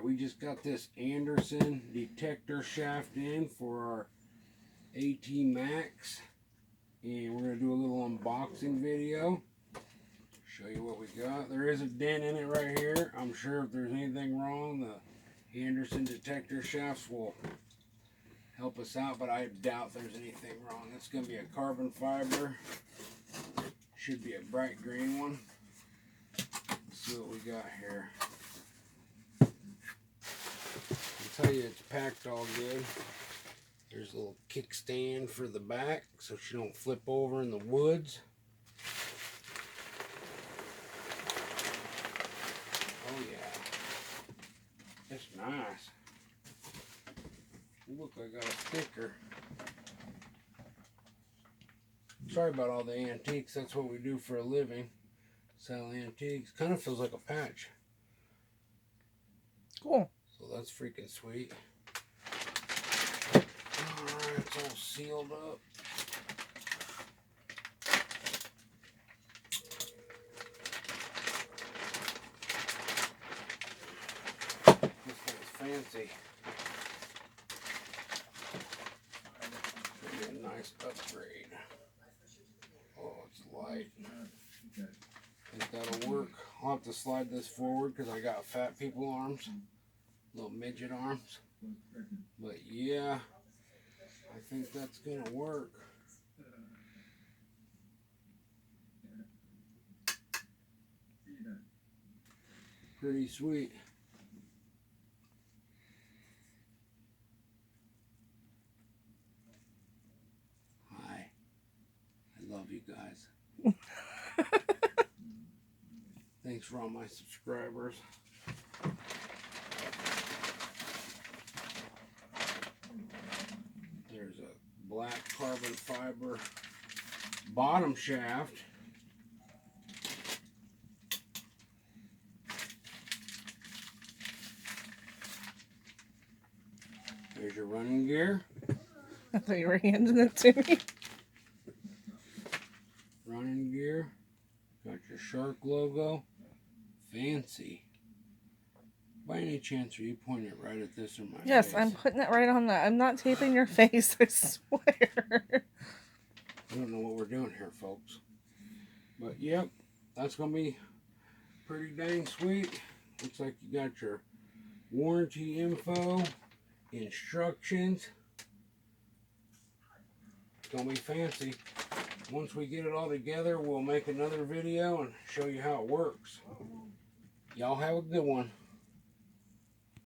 Alright, we just got this Anderson Detector shaft in for our AT Max. And we're going to do a little unboxing video. Show you what we got. There is a dent in it right here. I'm sure if there's anything wrong, the Anderson Detector shafts will help us out, but I doubt there's anything wrong. It's going to be a carbon fiber. Should be a bright green one. Let's see what we got here. I'll tell you, it's packed all good. There's a little kickstand for the back so she don't flip over in the woods. Oh yeah, it's nice. Look, I got a sticker. Sorry about all the antiques. That's what we do for a living. Sell antiques. Kind of feels like a patch. Cool. So that's freaking sweet. Alright, it's all sealed up. This thing's fancy. It's gonna be a nice upgrade. Oh, it's light. I think that'll work. I'll have to slide this forward because I got fat people arms. Little midget arms. But yeah, I think that's gonna work. Pretty sweet. Hi. I love you guys. Thanks for all my subscribers. There's a black carbon fiber bottom shaft. There's your running gear. I thought you were handing it to me. Running gear. Got your shark logo. Fancy. By any chance, are you pointing it right at this or my Yes, face? I'm putting it right on that. I'm not taping your face, I swear. I don't know what we're doing here, folks. But, yep, that's going to be pretty dang sweet. Looks like you got your warranty info, instructions. It's going to be fancy. Once we get it all together, we'll make another video and show you how it works. Y'all have a good one.